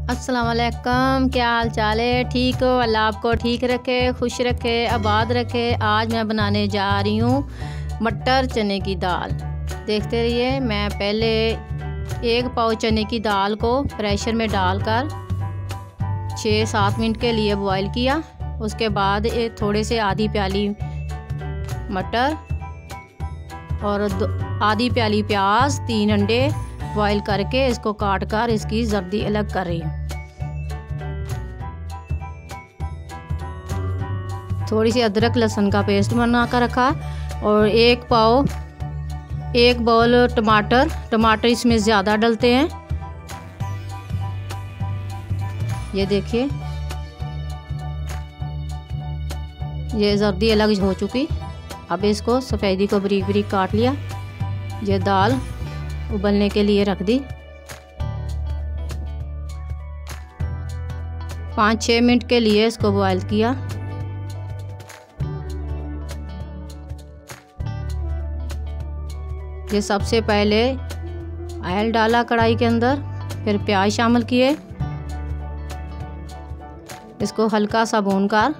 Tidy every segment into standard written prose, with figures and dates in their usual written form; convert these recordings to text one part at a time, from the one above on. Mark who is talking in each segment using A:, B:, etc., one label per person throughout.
A: अस्सलाम वालेकुम, क्या हाल चाल है? ठीक हो? अल्लाह आपको ठीक रखे, खुश रखे, आबाद रखे। आज मैं बनाने जा रही हूँ मटर चने की दाल। देखते रहिए। मैं पहले 1 पाव चने की दाल को प्रेशर में डालकर 6-7 मिनट के लिए बॉईल किया। उसके बाद थोड़े से आधी प्याली मटर और आधी प्याली प्याज, 3 अंडे बॉईल करके इसको काट कर इसकी जर्दी अलग कर रही हूँ। थोड़ी सी अदरक लहसुन का पेस्ट बना कर रखा और 1 बाउल टमाटर इसमें ज़्यादा डलते हैं। ये देखिए, ये जर्दी अलग हो चुकी। अब इसको सफ़ेदी को बारीक बारीक काट लिया। ये दाल उबलने के लिए रख दी। 5-6 मिनट के लिए इसको बॉईल किया। ये सबसे पहले ऑयल डाला कढ़ाई के अंदर, फिर प्याज शामिल किए। इसको हल्का सा भूनकर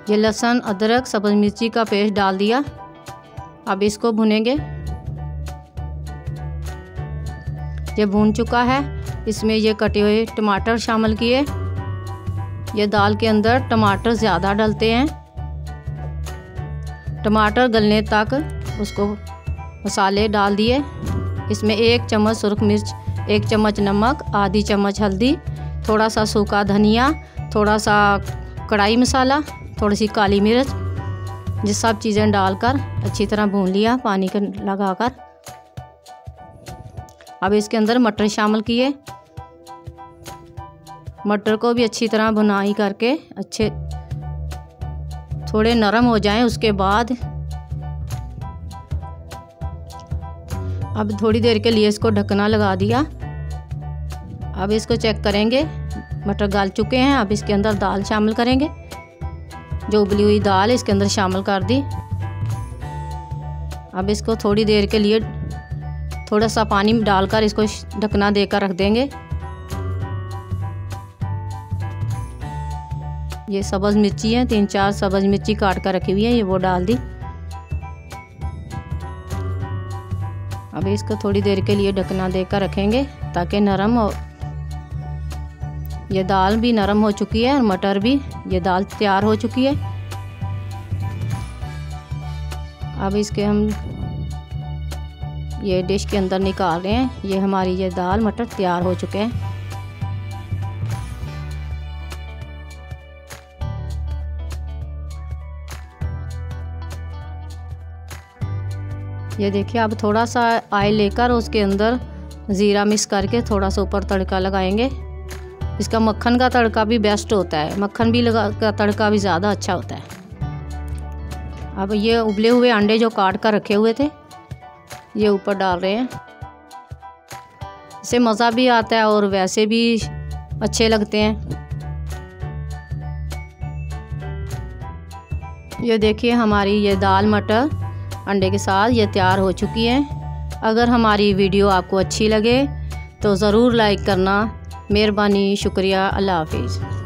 A: ये लहसुन, अदरक, सब्ज़ मिर्ची का पेस्ट डाल दिया। अब इसको भुनेंगे। ये भून चुका है। इसमें ये कटे हुए टमाटर शामिल किए। ये दाल के अंदर टमाटर ज़्यादा डलते हैं। टमाटर गलने तक उसको मसाले डाल दिए। इसमें 1 चम्मच सुरख मिर्च, 1 चम्मच नमक, आधी चम्मच हल्दी, थोड़ा सा सूखा धनिया, थोड़ा सा कढ़ाई मसाला, थोड़ी सी काली मिर्च, ये सब चीज़ें डालकर अच्छी तरह भून लिया पानी का लगाकर। अब इसके अंदर मटर शामिल किए। मटर को भी अच्छी तरह भुनाई करके अच्छे थोड़े नरम हो जाएं। उसके बाद अब थोड़ी देर के लिए इसको ढकना लगा दिया। अब इसको चेक करेंगे। मटर गल चुके हैं। अब इसके अंदर दाल शामिल करेंगे। जो उबली हुई दाल इसके अंदर शामिल कर दी। अब इसको थोड़ी देर के लिए थोड़ा सा पानी डालकर इसको ढकना देकर रख देंगे। ये सब्ज़ मिर्ची है, 3-4 सब्ज़ मिर्ची काट कर रखी हुई है, ये वो डाल दी। अब इसको थोड़ी देर के लिए ढकना देकर रखेंगे ताकि नरम हो। ये दाल भी नरम हो चुकी है और मटर भी, ये दाल तैयार हो चुकी है। अब इसके हम ये डिश के अंदर निकाल रहे हैं। ये हमारी ये दाल मटर तैयार हो चुके हैं। ये देखिए, अब थोड़ा सा ऑयल लेकर उसके अंदर ज़ीरा मिक्स करके थोड़ा सा ऊपर तड़का लगाएंगे। इसका मक्खन का तड़का भी बेस्ट होता है। मक्खन भी का तड़का भी ज़्यादा अच्छा होता है। अब ये उबले हुए अंडे जो काट कर रखे हुए थे ये ऊपर डाल रहे हैं। इससे मज़ा भी आता है और वैसे भी अच्छे लगते हैं। ये देखिए, हमारी ये दाल मटर अंडे के साथ ये तैयार हो चुकी है। अगर हमारी वीडियो आपको अच्छी लगे तो ज़रूर लाइक करना। मेहरबानी, शुक्रिया। अल्लाह हाफिज़।